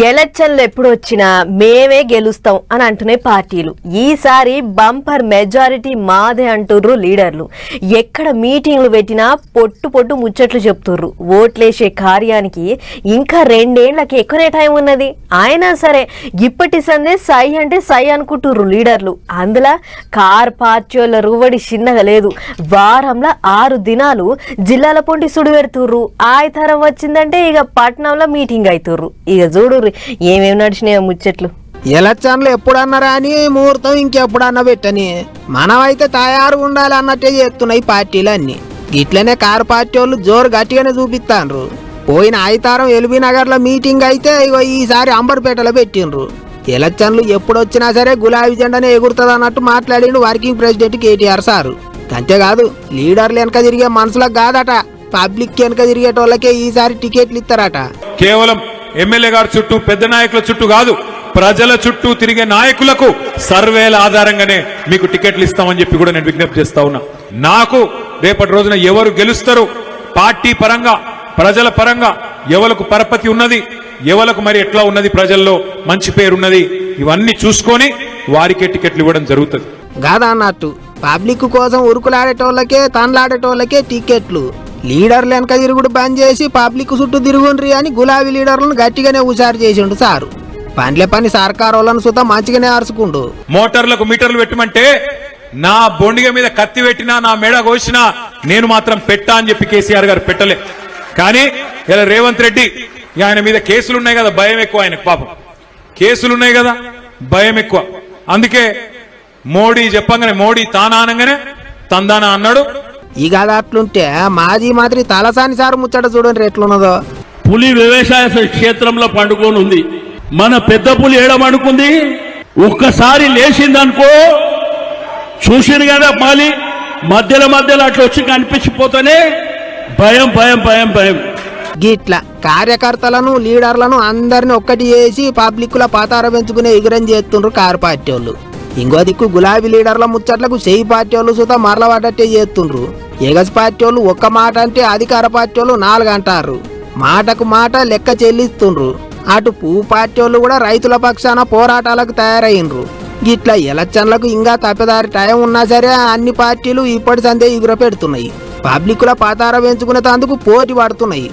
ఎలక్షన్లు ఎప్పుడు వచ్చినా మేమే గెలుస్తాం అని అంటున్నాయి పార్టీలు. ఈసారి బంపర్ మెజారిటీ మాదే అంటుర్రు లీడర్లు. ఎక్కడ మీటింగ్లు పెట్టినా పొట్టు ముచ్చట్లు చెప్తుర్రు. ఓట్లేసే కార్యానికి ఇంకా 2 ఏళ్లకి ఎక్కువనే టైం ఉన్నది. అయినా సరే ఇప్పటి సందే సై అంటే సై అనుకుంటుర్రు లీడర్లు. అందులో కార్ పార్టీల రువడి చిన్నగా లేదు. వారంలో 6 దినాలు జిల్లాల పొంటి సుడు పెడుతుర్రు. ఆయతరం వచ్చిందంటే ఇక పట్నంలో మీటింగ్ అవుతుర్రు. ఇక చూడు ఏమేమి నడిచినాయో ముచ్చట్లు. ఎలక్షన్లు ఎప్పుడన్నారా అని ముహూర్తం ఇంకెప్పుడన్నా పెట్టని మనమైతే తయారుగా ఉండాలి అన్నట్టే చేస్తున్నాయి పార్టీలన్నీ. ఇట్లనే కారు పార్టీ వాళ్ళు జోరు గట్టిగానే చూపిస్తాండ్రు. పోయిన ఆయితారం ఎల్బీ నగర్ లో మీటింగ్ అయితే ఇగో ఈసారి అంబర్పేటలో పెట్టిండ్రు. ఎలక్షన్లు ఎప్పుడొచ్చినా సరే గులాబీ జెండానే ఎగురుతుంది అన్నట్టు మాట్లాడిండు వర్కింగ్ ప్రెసిడెంట్ కేటీఆర్ సారు. అంతేకాదు లీడర్లు వెనక తిరిగే మనుషులకు కాదట, పబ్లిక్ వెనక తిరిగేటోళ్ళకే ఈసారి టికెట్లు ఇస్తారట. కేవలం ఎమ్మెల్యే గారి చుట్టూ పెద్ద నాయకుల చుట్టూ కాదు, ప్రజల చుట్టూ తిరిగే నాయకులకు సర్వేల ఆధారంగానే మీకు టికెట్లు ఇస్తామని చెప్పి కూడా నేను విజ్ఞప్తి చేస్తా ఉన్నా. నాకు రేపటి రోజున ఎవరు గెలుస్తారు, పార్టీ పరంగా ప్రజల పరంగా ఎవరికి పరపతి ఉన్నది, ఎవరికి మరి ఎట్లా ఉన్నది, ప్రజల్లో మంచి పేరున్నది, ఇవన్నీ చూసుకొని వారికే టికెట్లు ఇవ్వడం జరుగుతుంది. కాదా అన్నట్టు పబ్లిక్ కోసం ఉరుకులాడేటోళ్ళకే తనలాడేటోళ్ళకే టికెట్లు. లీడర్లు వెనక తిరుగుడు బంద్ చేసి పబ్లిక్ చుట్టూ తిరుగుండ్రి అని గులాబీ లీడర్లను గట్టిగానే హుషారు చేసిండు సారు. పనిలే పని సర్కారు వాళ్ళను సుతా మంచిగానే అరుచుకుండు. మోటార్లకు మీటర్లు పెట్టమంటే నా బొండిగ మీద కత్తి పెట్టినా నా మెడ కోసినా నేను మాత్రం పెట్టా అని చెప్పి కేసీఆర్ గారు పెట్టలే. కానీ ఇలా రేవంత్ రెడ్డి ఆయన మీద కేసులున్నాయి కదా, భయం ఎక్కువ ఆయనకు. పాపం కేసులున్నాయి కదా, భయం ఎక్కువ. అందుకే మోడీ చెప్పంగానే మోడీ తానా అనగానే తందానా అన్నాడు. ఇక అట్లుంటే మాజీ మంత్రి తలసాని సారు ముచ్చట చూడండి ఎట్లున్నదో. పులి వ్యవసాయ క్షేత్రంలో పండుకొని ఉంది. మన పెద్ద పులి ఏడమనుకుంది, ఒక్కసారి లేచిందనుకో చూసింది కదా మాలి మధ్యలో అట్లా వచ్చి కనిపించిపోతానే భయం భయం భయం భయం. గిట్ల కార్యకర్తలను లీడర్లను అందరిని ఒక్కటి చేసి పబ్లిక్ ల పాతార పెంచుకునే ఎగురం చేస్తుండ్రు కారు పార్టీ వాళ్ళు. ఇంకో దిక్కు గులాబీ లీడర్ల ముచ్చట్లకు చెయ్యి పార్టీ వాళ్ళు సుతా మరలవాటట్టే చేస్తుండ్రు. ఎగస్ పార్టీ వాళ్ళు ఒక్క మాట అంటే అధికార పార్టీ వాళ్ళు 4 అంటారు. మాటకు మాట లెక్క చెల్లిస్తుండ్రు. అటు పువ్వు పార్టీ వాళ్ళు కూడా రైతుల పక్షాన పోరాటాలకు తయారయ్యిండ్రు. గిట్ల ఎలక్షన్లకు ఇంకా తప్పదారి టైం ఉన్నా సరే అన్ని పార్టీలు ఇప్పటి సందే ఎగుర పెడుతున్నాయి. పబ్లిక్ ల పాతార పెంచుకునే తందుకు పోటీ పడుతున్నాయి.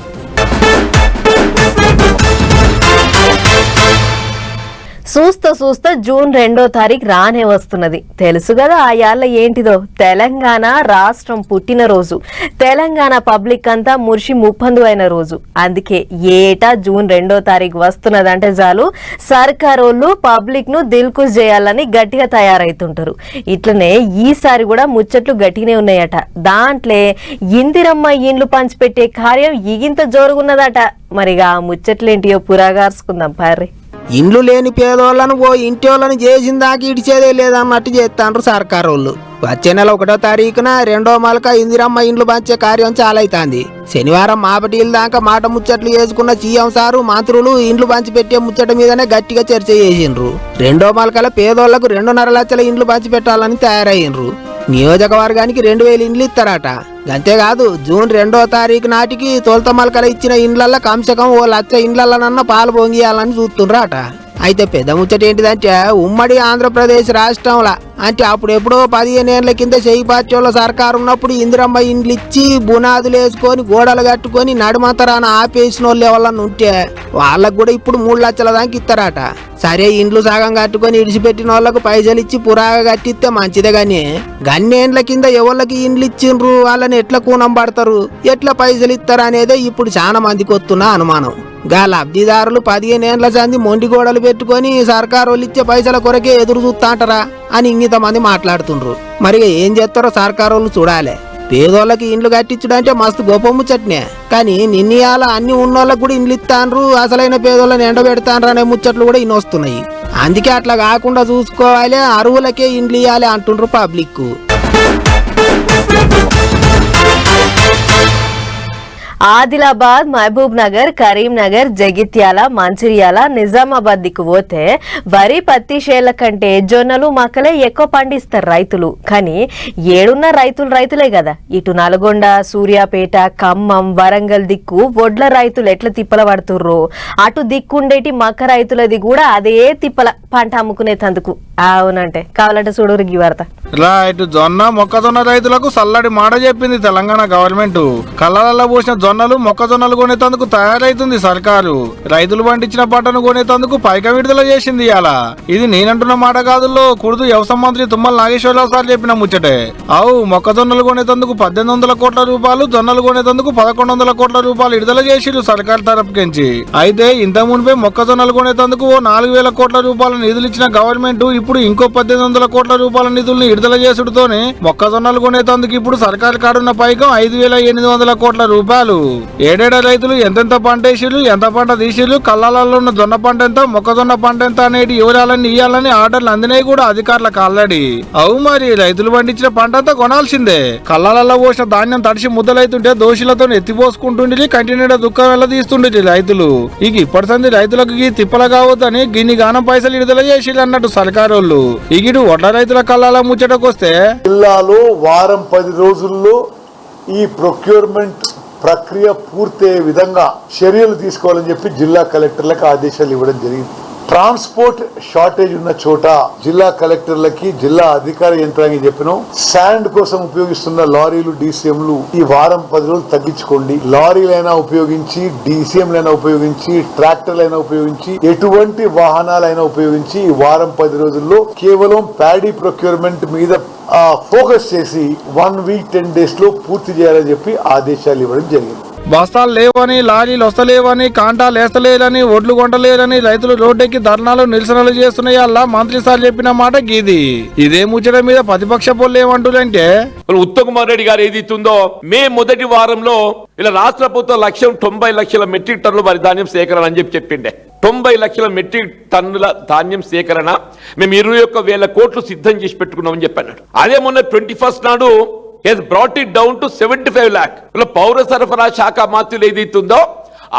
చూస్తా జూన్ 2వ తారీఖు రానే వస్తున్నది. తెలుసు కదా ఆ యాళ్ళ ఏంటిదో, తెలంగాణ రాష్ట్రం పుట్టినరోజు. తెలంగాణ పబ్లిక్ అంతా మురిషి ముప్పందు అయిన రోజు. అందుకే ఏటా జూన్ 2వ తారీఖు వస్తున్నదంటే చాలు సర్కారోళ్ళు పబ్లిక్ ను దిల్కుష్ చేయాలని గట్టిగా తయారైతుంటారు. ఇట్లనే ఈసారి కూడా ముచ్చట్లు గట్టిగానే ఉన్నాయట. దాంట్లో ఇందిరమ్మ ఇండ్లు పంచిపెట్టే కార్యం ఇగింత జోరుగున్నదట. మరిగా ఆ ముచ్చట్లేంటియో పురాగార్చుకుందాం పార్రి. ఇండ్లు లేని పేదోళ్లను ఓ ఇంటి వాళ్ళని చేసిన దాకా ఇడిచేదే లేదన్నట్టు చేస్తాండ్రు సర్కారు వాళ్ళు. వచ్చే నెల 1వ తారీఖున 2వ మలక ఇందిరమ్మ ఇండ్లు పంచే కార్యం చాలైతాంది. శనివారం మాపటీల దాకా మాట ముచ్చట్లు చేసుకున్న సీఎం సారు మంత్రులు ఇండ్లు పంచి పెట్టే ముచ్చట మీదనే గట్టిగా చర్చ చేసిండ్రు. 2వ మలకల పేదోళ్లకు 2.5 లక్షల ఇండ్లు పంచి పెట్టాలని తయారయ్యిండ్రు. నియోజకవర్గానికి 2000 ఇండ్లు ఇస్తారట. అంతేకాదు జూన్ 2వ తారీఖు నాటికి తొలత మలకల ఇచ్చిన ఇండ్లల్లో కమ్సకం 1 లక్ష ఇండ్లలోనన్నా పాలు పొంగియాలని చూస్తుండ్రట. అయితే పెద్ద ముచ్చట ఏంటిదంటే ఉమ్మడి ఆంధ్రప్రదేశ్ రాష్ట్రంలో అంటే అప్పుడెప్పుడో 15 ఏళ్ల కింద చెయ్యి పార్టీ వాళ్ళ సర్కారు ఉన్నప్పుడు ఇందిరమ్మ ఇండ్లు ఇచ్చి బునాదులు వేసుకొని గోడలు కట్టుకొని నడుమంతరాన ఆపేసిన వాళ్ళు ఎవరన్నా ఉంటే వాళ్ళకు కూడా ఇప్పుడు 3 లక్షల దాకా ఇస్తారట. సరే ఇండ్లు సగం కట్టుకొని ఇడిచిపెట్టిన వాళ్ళకు పైసలు ఇచ్చి పురాగా కట్టిస్తే మంచిదే గాని గన్నేండ్ల కింద ఎవరికి ఇండ్లు ఇచ్చిండ్రు వాళ్ళని ఎట్లా కూనం పడతారు, ఎట్లా పైసలు ఇస్తారు అనేదే ఇప్పుడు చాలా మందికి వస్తున్న అనుమానం. గా లబ్ధిదారులు 15 ఏళ్ల సంది మొండి గోడలు పెట్టుకొని సర్కారు వాళ్ళు ఇచ్చే పైసల కొరకే ఎదురు చూస్తాంటారా అని ఇంతమంది మాట్లాడుతుండ్రు. మరి ఏం చేస్తారో సర్కారు వాళ్ళు చూడాలి. పేదోళ్ళకి ఇండ్లు కట్టించడంటే మస్తు గొప్ప ముచ్చట్నే, కానీ నిన్నయాల అన్ని ఉన్నోళ్ళకి కూడా ఇండ్లు ఇస్తాండ్రు, అసలైన పేదోళ్ళని ఎండబెడతాండ్రు అనే ముచ్చట్లు కూడా ఇన్నొస్తున్నాయి. అందుకే అట్లా కాకుండా చూసుకోవాలి, అరువులకే ఇండ్లు ఇవ్వాలి అంటుండ్రు పబ్లిక్. ఆదిలాబాద్, మహబూబ్ నగర్, కరీంనగర్, జగిత్యాల, మంచిర్యాల, నిజామాబాద్ దిక్కు పోతే వరి పత్తి చేల కంటే జొన్నలు మక్కలే ఎక్కువ పండిస్తారు రైతులు. కానీ ఏడున్న రైతులే కదా. ఇటు నల్గొండ, సూర్యాపేట, ఖమ్మం, వరంగల్ దిక్కు వడ్ల రైతులు ఎట్లా తిప్పల పడుతుర్రో అటు దిక్కుండేటి మక్క రైతులది కూడా అదే తిప్పల పంట అమ్ముకునేందుకు. అవునంటే కావాలంటే చూడరికి వార్త. ఇటు జొన్న మొక్కజొన్న రైతులకు సల్లడి మాట చెప్పింది తెలంగాణ గవర్నమెంట్. కళ్ళల్లో పోసిన జొన్నలు మొక్కజొన్నలు కొనేందుకు తయారైతుంది సర్కారు. రైతులు పండించిన పంటను కొనేందుకు పైక విడుదల చేసింది ఇయాల. ఇది నేనంటున్న మాట కాదుల్లో కుర్దు వ్యవసాయ మంత్రి తుమ్మల నాగేశ్వరరావు సార్ చెప్పిన ముచ్చటే. మొక్కజొన్నలు కొనేందుకు 1800 కోట్ల రూపాయలు, జొన్నలు కొనేందుకు 1100 కోట్ల రూపాయలు విడుదల చేసిరు సర్కారు తరపుకించి. అయితే ఇంత మునిపే మొక్కజొన్నలు కొనేందుకు 4000 కోట్ల రూపాయల నిధులు ఇచ్చిన గవర్నమెంట్ ఇప్పుడు ఇంకో 1800 కోట్ల రూపాయల నిధుల్ని విడుదల చేసుడుతోనే మొక్కజొన్నలు కొనేందుకు ఇప్పుడు సర్కారు కాడున్న పైకం 5800 కోట్ల రూపాయలు. ఏడేడా రైతులు ఎంతెంత పంట వేసిరు, ఎంత పంట తీసిరు, కళ్ళాలలో ఉన్న జొన్న పంట ఎంత, మొక్కజొన్న పంట ఎంత అనేటి వివరాలన్నీ ఇయ్యాలని ఆర్డర్లు అందినాయి కూడా అధికారులకు ఆల్రెడీ. మరి రైతులు పండించిన పంట అంతా కొనాల్సిందే. కళ్ళాలలో పోసిన ధాన్యం తడిసి ముద్దలైతుంటే దోషులతో ఎత్తిపోసుకుంటుండి కంటిన్యూ దుఃఖం వెళ్ళ తీస్తుండే రైతులు. ఇప్పటి సంది రైతులకు తిప్పల కావద్దని గిన్ని గానం పైసలు విడుదల చేసి అన్నట్టు సర్కారు. ఇగిడు వడ్ల రైతుల కళ్ళాల ముచ్చటకొస్తే జిల్లాలో వారం 10 రోజుల్లో ఈ ప్రొక్యూర్మెంట్ ప్రక్రియ పూర్తయ్యే విధంగా చర్యలు తీసుకోవాలని చెప్పి జిల్లా కలెక్టర్లకు ఆదేశాలు ఇవ్వడం జరిగింది. ట్రాన్స్పోర్ట్ షార్టేజ్ ఉన్న చోట జిల్లా కలెక్టర్లకి, జిల్లా అధికార యంత్రాంగం చెప్పినాం, శాండ్ కోసం ఉపయోగిస్తున్న లారీలు, డీసీఎంలు ఈ వారం 10 రోజులు తగ్గించుకోండి. లారీలైనా ఉపయోగించి, డీసీఎంలైనా ఉపయోగించి, ట్రాక్టర్లైనా ఉపయోగించి, ఎటువంటి వాహనాలైనా ఉపయోగించి ఈ వారం 10 రోజుల్లో కేవలం ప్యాడీ ప్రొక్యూర్మెంట్ మీద ఫోకస్ చేసి 1 వీక్ 10 days లో పూర్తి చేయాలని చెప్పి ఆదేశాలు ఇవ్వడం జరిగింది. బస్తాలు లేవని, లారీలు వస్తలేవని, కాంటాలు వేస్తలేరని, ఒడ్లు కొంటలేరని రైతులు రోడ్డెక్కి ధర్నాలు, నిరసనలు చేస్తున్నాయల్లా మంత్రి సార్ చెప్పిన మాట గీది. ఇదే ముచ్చట మీద ప్రతిపక్ష పోళ్ళు ఏమంటారంటే ఉత్తమ్ కుమార్ రెడ్డి గారు ఏదైతుందో మే మొదటి వారంలో ఇలా రాష్ట్ర ప్రభుత్వ లక్ష్యం 90 లక్షల మెట్రిక్ టన్నుల వరి ధాన్యం సేకరణ అని చెప్పిండే. 90 లక్షల మెట్రిక్ టన్నుల ధాన్యం సేకరణ మేము 21,000 కోట్లు సిద్ధం చేసి పెట్టుకున్నామని చెప్పాడు. అదే మొన్న 21st నాడు has brought it down to 75 lakh. పౌర సరఫరా శాఖ మాత్రులు ఏదైతుందో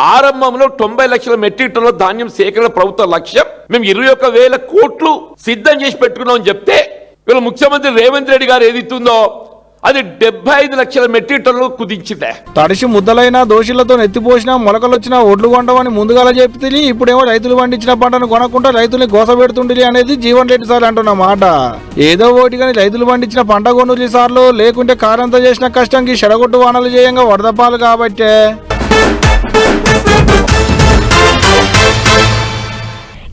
ఆరంభంలో 90 లక్షల మెట్రిక్ టన్నుల ధాన్యం సేకరణ ప్రభుత్వ లక్ష్యం మేము 21,000 కోట్లు సిద్ధం చేసి పెట్టుకున్నామని చెప్తే వీళ్ళ ముఖ్యమంత్రి రేవంత్ రెడ్డి గారు ఏదైతుందో అది 75 లక్షల మెట్రిక్ టన్నులు కుదించిందే. తడిసి ముద్దలైన దోషులతో ఎత్తిపోసిన మొలకలొచ్చిన ఒడ్లు కొండమని ముందుగా చెప్తుంది. ఇప్పుడేమో రైతులు పండించిన పంటను కొనకుండా రైతుల్ని గోసపెడుతుండ్రి అనేది జీవన్ రెడ్డి సార్ అంటున్న మాట. ఏదో ఒకటి కానీ రైతులు పండించిన పంట కొనురి సార్లు, లేకుంటే కారంతా చేసిన కష్టంకి చెడగొట్టు వానలు చేయంగా వరదపాలు కాబట్టే.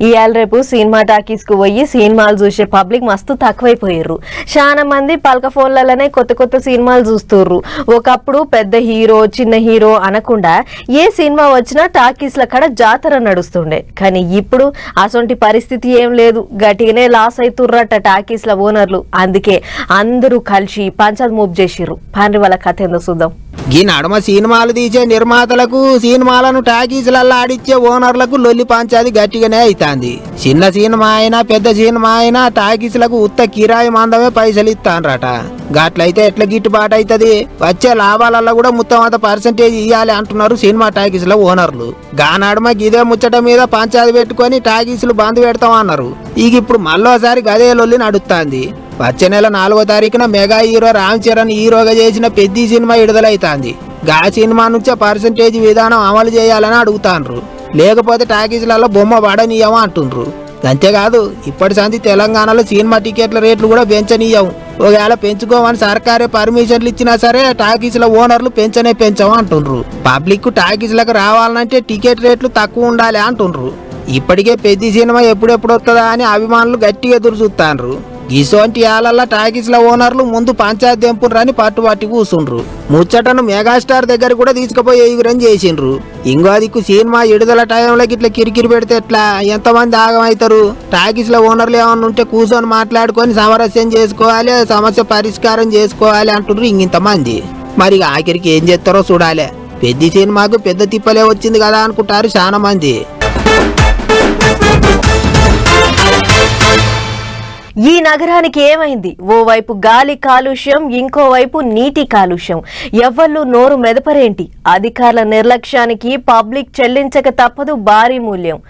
ఇవాళ రేపు సినిమా టాకీస్ కు పోయి సినిమాలు చూసే పబ్లిక్ మస్తు తక్కువైపోయారు. చాలా మంది పలక ఫోన్లలోనే కొత్త సినిమాలు చూస్తుర్రు. ఒకప్పుడు పెద్ద హీరో, చిన్న హీరో అనకుండా ఏ సినిమా వచ్చినా టాకీస్ల కాడ జాతర నడుస్తుండే. కానీ ఇప్పుడు అసొంటి పరిస్థితి ఏం లేదు. గట్టిగానే లాస్ అవుతుర్రట టాకీస్ల ఓనర్లు. అందుకే అందరూ కలిసి పంచాయత్ మూవ్ చేసిర్రు. పాండ్రి వాళ్ళ కథ ఏందో చూద్దాం. ఈ నడుమ సినిమాలు తీసే నిర్మాతలకు, సినిమాలను టాకీసులలో ఆడిచ్చే ఓనర్లకు లొల్లి పంచాది గట్టిగానే అవుతుంది. చిన్న సినిమా అయినా పెద్ద సినిమా అయినా టాకీసులకు ఉత్త కిరాయి మందమే పైసలు ఇస్తానరట. గట్లయితే ఎట్లా గిట్టుబాటు అవుతుంది? వచ్చే లాభాలలో కూడా మొత్తం అంత పర్సెంటేజ్ ఇవ్వాలి అంటున్నారు సినిమా టాకీసుల ఓనర్లు. గానడుమ గిదే ముచ్చట మీద పంచాది పెట్టుకొని టాకీసులు బంద్ పెడతామన్నారు. ఇప్పుడు మళ్ళోసారి గదే లొల్లి నడుస్తుంది. వచ్చే నెల 4వ తారీఖున మెగా హీరో రామ్ చరణ్ హీరోగా చేసిన పెద్ద సినిమా విడుదలైతాంది. గా సినిమా నుంచే పర్సెంటేజ్ విధానం అమలు చేయాలని అడుగుతాండ్రు. లేకపోతే టాకీసులలో బొమ్మ పడనీయమా అంటుండ్రు. అంతేకాదు ఇప్పటి సంది తెలంగాణలో సినిమా టికెట్ల రేట్లు కూడా పెంచనీయం. ఒకవేళ పెంచుకోమని సర్కారే పర్మిషన్లు ఇచ్చినా సరే టాకీసుల ఓనర్లు పెంచము అంటుండ్రు. పబ్లిక్ టాకీసులకు రావాలంటే టికెట్ రేట్లు తక్కువ ఉండాలి అంటుండ్రు. ఇప్పటికే పెద్ద సినిమా ఎప్పుడెప్పుడు వస్తుందా అని అభిమానులు గట్టిగా ఎదురు చూస్తాండ్రు. ఇసోంటి ఆలల్లా టాకీస్ల ఓనర్లు ముందు పంచాయత్ దెంపుర్రని పట్టుబట్టి కూర్చుండ్రు. ముచ్చటను మెగాస్టార్ దగ్గర కూడా తీసుకుపోయి ఎగురని చేసిండ్రు. ఇంకో దిక్కు సినిమా విడుదల టైంలో ఇట్లా కిరికిరి పెడితే ఎట్లా? ఎంతమంది ఆగమవుతారు? టాకీస్ల ఓనర్లు ఏమన్నా ఉంటే కూర్చొని మాట్లాడుకొని సమరస్యం చేసుకోవాలి, సమస్య పరిష్కారం చేసుకోవాలి అంటుండ్రు ఇంతమంది. మరి ఆఖరికి ఏం చేస్తారో చూడాలి. పెద్ద సినిమాకు పెద్ద తిప్పలే వచ్చింది కదా అనుకుంటారు చాలా మంది. ఈ నగరానికి ఏమైంది? ఓవైపు గాలి కాలుష్యం, ఇంకోవైపు నీటి కాలుష్యం. ఎవ్వళ్ళు నోరు మెదపరేంటి? అధికారుల నిర్లక్ష్యానికి పబ్లిక్ చెల్లించక తప్పదు భారీ మూల్యం.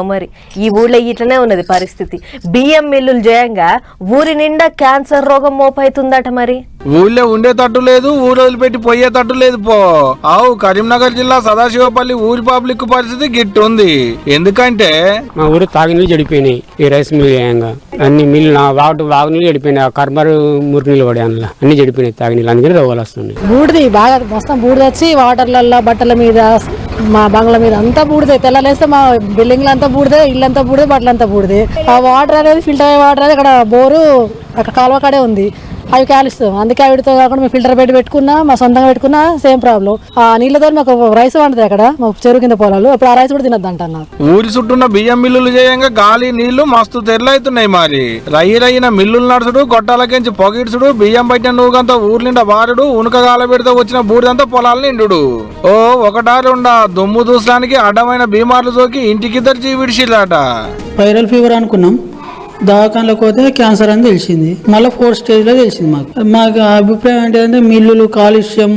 మరి ఈ ఊళ్ళో ఇట్లనే ఉన్నది పరిస్థితి. బియ్యం మిల్లులు జయంగా ఊరి నిండా క్యాన్సర్ రోగం మోపైతుందట. మరి ఊళ్ళో ఉండేటట్టు లేదు, ఊరు వదిలిపెట్టి పోయేటట్టు లేదు పో. కరీంనగర్ జిల్లా సదాశివపల్లి ఊరి పబ్లిక్ పరిస్థితి గిట్టుంది. ఎందుకంటే మా ఊరు తాగినీళ్ళు చెడిపోయినాయి. ఈ రైస్ మిల్ చేయంగా అన్ని మిల్లు వాగునీళ్ళు చెడిపోయినాయి. ఆ కర్మరు మురికి నీళ్ళు పడే అందులో అన్ని చెడిపోయినాయి తాగినీళ్ళు. అందుకని రోగాలు వస్తున్నాయి. బూడిది బాగా మొత్తం బూడిద వచ్చి వాటర్లలో, బట్టల మీద, మా బంగ్లా మీద అంతా బూడిదే. తెల్లలేస్తే మా బిల్డింగ్లు అంతా బూడిదే, ఇల్లంతా బూడిదే, బట్టలంతా బూడిదే. ఆ వాటర్ అనేది ఫిల్టర్ అయ్యే వాటర్ అనేది అక్కడ బోరు అక్కడ కాలువ కాడే ఉంది. అవి కాలుస్తాం. అందుకే వీటితో కాకుండా మేము ఫిల్టర్ పెట్టుకున్నా, మా సొంతంగా పెట్టుకున్నా సేమ్ ప్రాబ్లం. ఆ నీళ్ళతో మాకు రైస్ వండుతాయి అక్కడ మా చెరువు కింద పొలాలు. అప్పుడు ఆ రైస్ కూడా తినద్దు అంటున్నారు. ఊరి చుట్టూన్న బియ్యం మిల్లులు చేయంగా గాలి నీళ్లు మస్తు తెరలైతున్నాయి. మరి రయ్యిన మిల్లులు నడుచుడు, గొట్టాలకించి పొగిడ్చుడు, బియ్యం పట్టిన నూగంతా ఊరు నిండా బారుడు, ఉనుకగాల పెడితే వచ్చిన బూడిదంతా పొలాలు నిండు. ఒకటా రెండా దుమ్ము దూసడానికి అడ్డమైన బీమార్లు సోకి ఇంటికిద్దరు జీవిడిచిలాట. వైరల్ ఫీవర్ అనుకున్నాం. దవాఖానలోకి పోతే క్యాన్సర్ అని తెలిసింది. మళ్ళీ 4th స్టేజ్లో తెలిసింది. మాకు అభిప్రాయం ఏంటంటే మిల్లులు కాలుష్యం,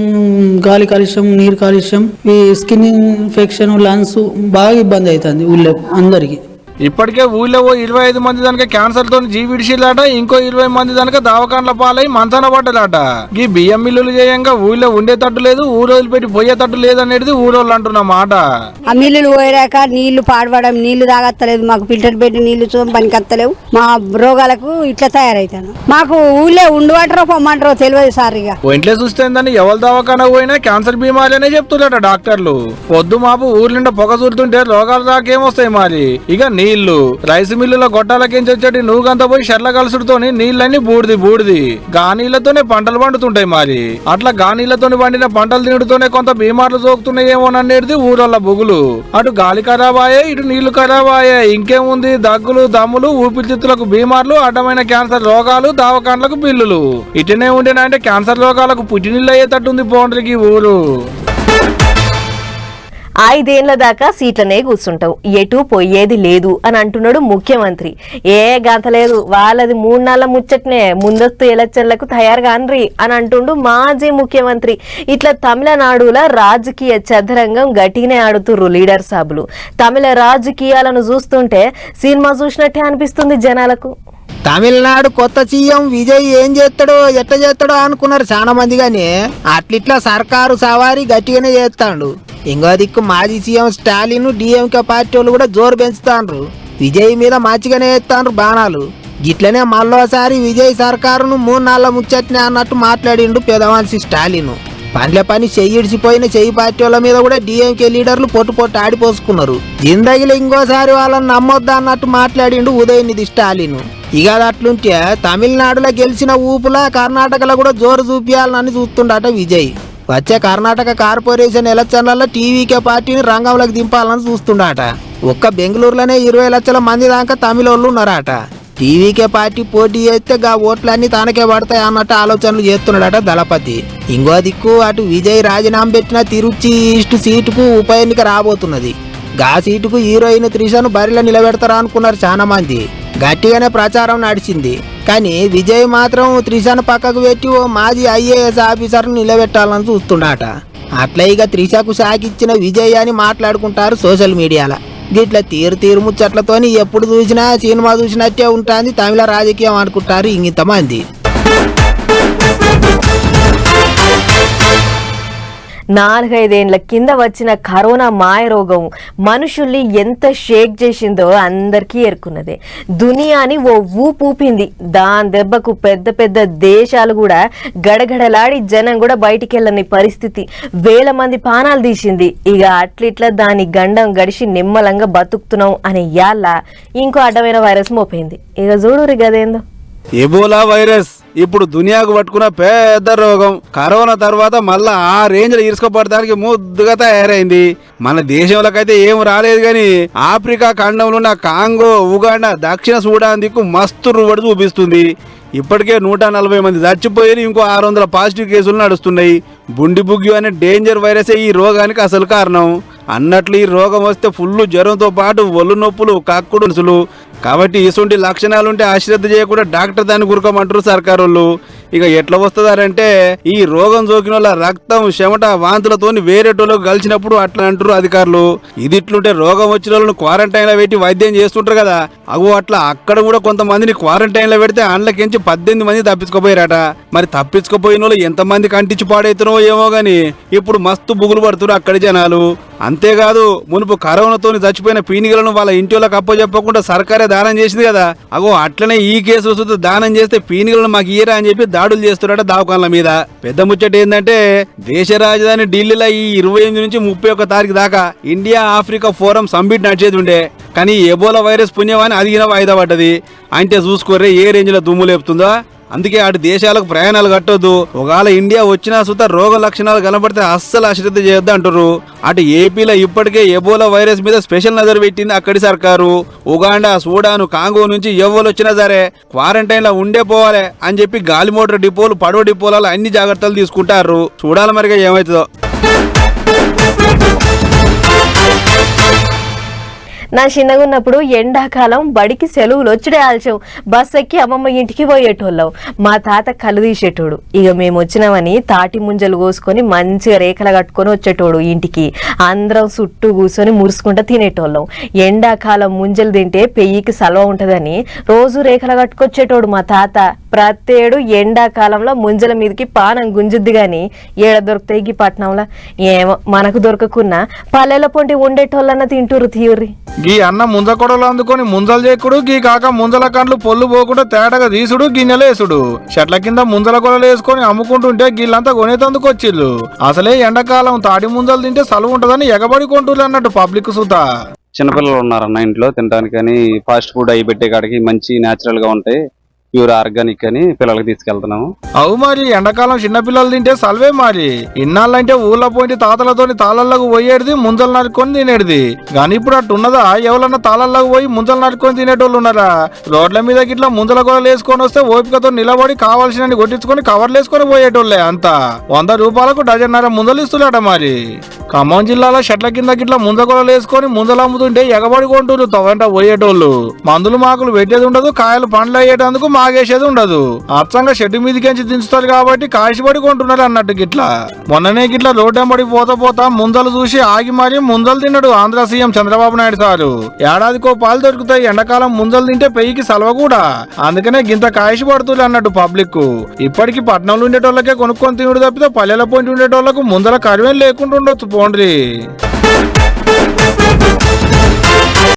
గాలి కాలుష్యం, నీరు కాలుష్యం, ఈ స్కిన్ ఇన్ఫెక్షన్, లంగ్స్ బాగా ఇబ్బంది అవుతుంది ఊళ్ళో అందరికి. ఇప్పటికే ఊళ్ళో 25 మంది దానిక క్యాన్సర్ తో జీవిడిచిలాట. ఇంకో 20 మంది దానిక దవాఖాన్ల పాలై మంచాన పడ్డలాట. ఈ బియ్యం మిల్లులు చేయంగా ఊళ్ళో ఉండేటట్టు లేదు, ఊరు వదిలిపెట్టి పోయేటట్టు లేదు అనేది ఊరోళ్ళు అంటున్న మాట. ఆ మిల్లులు పోయాక నీళ్లు పాడవడం, నీళ్లు తాగత్తలేదు. మాకు ఫిల్టర్ పెట్టి నీళ్లు పనికత్తలేవు. మా రోగాలకు ఇట్లా తయారైతాను. మాకు ఊళ్ళో ఉండమంటారో పొమ్మంటారో తెలియదు సార్. ఇక ఒంట్లో చూస్తేందని ఎవరి దవాఖాన పోయినా క్యాన్సర్ బీమారీనే చెప్తున్నారట డాక్టర్లు. పొద్దు మాపు ఊరు నిండా పొగ చూరుతుంటే రోగాలు రాకేమొస్తాయి. మరి ఇక నీళ్లు రైస్ మిల్లుల గొట్టాలకించి వచ్చేటి నూగంతా పోయి షర్ల కలుసుడుతోని నీళ్ళన్నీ బూడిది. గా నీళ్లతోనే పంటలు పండుతుంటాయి. మరి అట్లా గా నీళ్లతోని పండిన పంటలు తినడుతోనే కొంత బీమార్లు సోకుతున్నాయేమోననేది ఊరోళ్ళ బుగులు. అటు గాలి ఖరాబాయే, ఇటు నీళ్లు ఖరాబాయే. ఇంకేముంది, దగ్గులు, దమ్ములు, ఊపిరితిత్తులకు బీమార్లు, అడ్డమైన క్యాన్సర్ రోగాలు, దవాఖాన్లకు బిల్లులు. ఇటనే ఉండేనంటే క్యాన్సర్ రోగాలకు పుట్టినీళ్ళు అయ్యేటట్టుంది పోండ్రికి ఊరు. 5 ఏళ్ల దాకా సీట్లనే కూర్చుంటావు, ఎటు పోయేది లేదు అని అంటున్నాడు ముఖ్యమంత్రి. గంతలేదు, వాళ్ళది 3 నెలల ముచ్చట్నే, ముందస్తు ఎలక్షన్లకు తయారుగాన్రి అని అంటుండు మాజీ ముఖ్యమంత్రి. ఇట్లా తమిళనాడుల రాజకీయ చదరంగం గట్టినే ఆడుతుర్రు లీడర్ సాబులు. తమిళ రాజకీయాలను చూస్తుంటే సినిమా చూసినట్టే అనిపిస్తుంది జనాలకు. తమిళనాడు కొత్త సీఎం విజయ్ ఏం చేస్తాడో, ఎట్లా చేస్తాడో అనుకున్నారు చాలా మంది. గానీ అట్లిట్లా సర్కారు సవారీ గట్టిగానే చేస్తాడు. ఇంకో దిక్కు మాజీ సీఎం స్టాలిన్, డిఎంకే పార్టీ వాళ్ళు కూడా జోరు పెంచుతాండ్రు. విజయ్ మీద మంచిగానే ఎత్తాండ్రు బాణాలు. గిట్లనే మళ్ళోసారి విజయ్ సర్కారును 3 నెలల ముచ్చట్నే అన్నట్టు మాట్లాడిండు పెదవాన్సి స్టాలిన్. పండ్ల పని చెయ్యిడిచిపోయిన చెయ్యి పార్టీ వాళ్ళ మీద కూడా డిఎంకే లీడర్లు పొట్టు ఆడిపోసుకున్నారు. జిందగీలో ఇంకోసారి వాళ్ళని నమ్మొద్దా అన్నట్టు మాట్లాడిండు ఉదయనిధి స్టాలిన్. ఇక అట్లుంటే తమిళనాడులో గెలిచిన ఊపులా కర్ణాటకలో కూడా జోరు చూపియాలని చూస్తుండట విజయ్. వచ్చే కర్ణాటక కార్పొరేషన్ ఎలక్షన్లలో టీవీకే పార్టీని రంగంలోకి దింపాలని చూస్తుండట. ఒక్క బెంగళూరులోనే 20 లక్షల మంది దాకా తమిళోళ్ళు ఉన్నారట. టీవీకే పార్టీ పోటీ చేస్తే గా ఓట్లన్నీ తనకే పడతాయి అన్నట్టు ఆలోచనలు చేస్తున్నాడట దళపతి. ఇంకో దిక్కు అటు విజయ్ రాజీనామా పెట్టిన తిరుచి ఈస్ట్ సీటుకు ఉప ఎన్నిక రాబోతున్నది. గా సీటుకు హీరోయిన్ త్రిషను బరిలో నిలబెడతారా అనుకున్నారు చాలా మంది. గట్టిగానే ప్రచారం నడిచింది. కానీ విజయ్ మాత్రం త్రిషను పక్కకు పెట్టి ఓ మాజీ IAS ఆఫీసర్ను నిలబెట్టాలని చూస్తుండట. అట్లా ఇక త్రిషకు సాకిచ్చిన విజయ్ అని మాట్లాడుకుంటారు సోషల్ మీడియాలో. గిట్ల తీరు ముచ్చట్లతోని ఎప్పుడు చూసినా సినిమా చూసినట్టే ఉంటుంది తమిళ రాజకీయం అనుకుంటారు ఇంతమంది. 4-5 ఏళ్ల కింద వచ్చిన కరోనా మాయరోగం మనుషుల్ని ఎంత షేక్ చేసిందో అందరికీ ఎరుకున్నదే. దునియాని ఓ ఊపూపింది. దాని దెబ్బకు పెద్ద దేశాలు కూడా గడగడలాడి జనం కూడా బయటికెళ్ళని పరిస్థితి. 1000 మంది ప్రాణాలు తీసింది. ఇక అట్లిట్లా దాని గండం గడిచి నిమ్మలంగా బతుకుతున్నాం అనే యాళ్ళ ఇంకో అడ్డమైన వైరస్ మోపోయింది. ఇక చూడురి గదేందో. ఎబోలా వైరస్ ఇప్పుడు దునియాకు పట్టుకున్న పెద్ద రోగం. కరోనా తర్వాత మళ్ళా ఆ రేంజ్ లో ఇరుసుకోపడడానికి ముద్దుగా తయారైంది. మన దేశంలోకైతే ఏం రాలేదు గాని ఆఫ్రికా ఖండంలో ఉన్న కాంగో, ఉగాండా, దక్షిణ సూడాన్ దిక్కు మస్తు రువడి చూపిస్తుంది. ఇప్పటికే 140 మంది చచ్చిపోయి ఇంకో 600 పాజిటివ్ కేసులు నడుస్తున్నాయి. బుండి బుగ్గి అనే డేంజర్ వైరసే ఈ రోగానికి అసలు కారణం. అన్నట్లు ఈ రోగం వస్తే ఫుల్ జ్వరంతో పాటు ఒళ్ళు నొప్పులు, కక్కుడు నొప్పులు. కాబట్టి ఇటువంటి లక్షణాలుంటే అశ్రద్ధ చేయకుండా డాక్టర్ దాన్ని గురకమంటారు సర్కారోళ్ళు. ఇక ఎట్లా వస్తుందారంటే ఈ రోగం సోకిన వాళ్ళ రక్తం, చెమట, వాంతులతోని వేరేటోళ్ళకు కలిసినప్పుడు అట్లా అంటారు అధికారులు. ఇది ఇట్లుంటే రోగం వచ్చిన వాళ్ళను క్వారంటైన్ లో పెట్టి వైద్యం చేస్తుంటారు కదా, అగో అట్లా అక్కడ కూడా కొంతమందిని క్వారంటైన్ లో పెడితే అండ్లకించి 18 మంది తప్పించుకోపోయారట. మరి తప్పించుకోపోయిన వాళ్ళు ఎంతమందికి అంటించి పాడైతున్నారో ఏమో గాని ఇప్పుడు మస్తు బుగులు పడుతున్నారు అక్కడి జనాలు. అంతేకాదు మునుపు కరోనాతోని చచ్చిపోయిన పీనిగలను వాళ్ళ ఇంటిలోకి అప్పచెప్పకుండా సర్కారే దానం చేసింది కదా, అగో అట్లనే ఈ కేసులు దానం చేస్తే పీనిగలను మాకు ఇయ్యరా అని చెప్పి దాడులు చేస్తున్నారట దవాఖాన్ల మీద. పెద్ద ముచ్చట ఏంటంటే దేశ రాజధాని ఢిల్లీలో ఈ 28 నుంచి 31 తారీఖు దాకా ఇండియా ఆఫ్రికా ఫోరం సమ్మిట్ నడిచేది ఉండే. కానీ ఎబోలా వైరస్ పుణ్యమని అది వాయిదా పడ్డది. అంటే చూసుకోర్రే ఏ రేంజ్ లో దుమ్ము లేపుతుందో. అందుకే అటు దేశాలకు ప్రయాణాలు కట్టొద్దు. ఒకవేళ ఇండియా వచ్చినా సుత రోగ లక్షణాలు కనబడితే అస్సలు అశ్రద్ధ చేయొద్దు అంటారు. అటు ఏపీలో ఇప్పటికే ఎబోలా వైరస్ మీద స్పెషల్ నజర్ పెట్టింది అక్కడి సర్కారు. ఉగాండా, సూడాను, కాంగో నుంచి ఎవరు వచ్చినా సరే క్వారంటైన్ లో ఉండే పోవాలి అని చెప్పి గాలి మోటార్ డిపోలు, పడవ డిపోలలో అన్ని జాగ్రత్తలు తీసుకుంటారు. చూడాలి మరిగా ఏమవుతుందో. నా చిన్నగా ఉన్నప్పుడు ఎండాకాలం బడికి సెలవులు వచ్చుడే ఆల్చం బస్ ఎక్కి అమ్మమ్మ ఇంటికి పోయేటోళ్ళం. మా తాత కళ్ళు తీసేటోడు. ఇక మేము వచ్చినామని తాటి ముంజలు కోసుకొని మంచిగా రేఖలు కట్టుకొని వచ్చేటోడు ఇంటికి. అందరం చుట్టూ కూర్చొని మురుసుకుంటూ తినేటోళ్ళం. ఎండాకాలం ముంజలు తింటే పెయ్యికి సలవ ఉంటుందని రోజు రేఖలు కట్టుకొచ్చేటోడు మా తాత. ప్రతేడు ఎండాకాలంలో ముంజల మీదకి పానం గుంజుద్ది గాని ఏడ దొరుకుతాయి ఈ పట్నంలో. ఏమో మనకు దొరకకున్నా పల్లెల పొంటి ఉండేటోళ్ళన్న తింటూరు తీయుర్రి. గీ అన్న ముంజ కొడలు అందుకొని ముంజలు చేసుడు, గీ కాక ముంజల కండ్లు పొల్లు పోకుండా తేటగా తీసుడు, గిన్నెలేసుడు. చెట్ల కింద ముంజల కొడలు వేసుకొని అమ్ముకుంటుంటే గీళ్ళంతా కొనేతందుకు వచ్చిళ్ళు. అసలే ఎండాకాలం తాటి ముంజలు తింటే సలువు ఉంటదని ఎగబడి కొంటుళ్ళు అన్నట్టు పబ్లిక్ సుత. చిన్నపిల్లలు ఉన్నారన్న ఇంట్లో తినడానికి అని ఫాస్ట్ ఫుడ్ అవి పెట్టే కాడికి మంచి న్యాచురల్ గా ఉంటాయి, ప్యూర్ ఆర్గానిక్ అని పిల్లలకి తీసుకెళ్తున్నాము. అవు మరి ఎండాకాలం చిన్నపిల్లలు తింటే సల్వే మరి. ఇన్నాళ్ళంటే ఊళ్ళో పోయి తాతలతోని తాళల్లోకి పోయేది ముంజలు నరుకొని తినేది. కానీ ఇప్పుడు అట్టు ఉన్నదా? ఎవరన్నా తాళల్లోకి పోయి ముంజలు నరుకొని తినేటోళ్ళు ఉన్నారా? రోడ్ల మీద గిట్లా ముంజల గొడవలు వేసుకొని వస్తే ఓపికతో నిలబడి కావాల్సిన కొట్టించుకొని కవర్లు వేసుకొని పోయేటోళ్ళే అంతా. 100 రూపాయలకు డజన్నర ముంజలు ఇస్తున్నాడ మరి. ఖమ్మం జిల్లాలో చెట్ల కింద గిట్లా ముంజగొడలు వేసుకొని ముంజలు అమ్ముతుంటే ఎగబడి కొంటూరు తవ్వంట పోయేటోళ్ళు. మందులు మాకులు పెట్టేది ఉండదు, కాయలు పండ్లు అయ్యేటందుకు మాగేసేది ఉండదు. అచ్చంగా చెట్టు మీదకించి దించుతారు కాబట్టి కాయసిపడి కొంటున్నారు అన్నట్టు గిట్లా. మొన్ననే గిట్లా రోడ్డెంబడి పోతా ముందలు చూసి ఆగి మరీ ముందలు తిన్నాడు ఆంధ్ర సీఎం చంద్రబాబు నాయుడు సారు. ఏడాదికో పాలు దొరుకుతాయి, ఎండాకాలం ముందలు తింటే పెయ్యికి సలవ కూడా. అందుకనే గింత కాయసి పడుతుంది అన్నట్టు పబ్లిక్. ఇప్పటికి పట్నంలో ఉండేటోళ్ళకే కొనుక్కొని తినుడు తప్పితే పల్లెల పోయి ఉండేటోళ్లకు ముందల కరివేం లేకుండా ఉండొచ్చు పోండ్రి.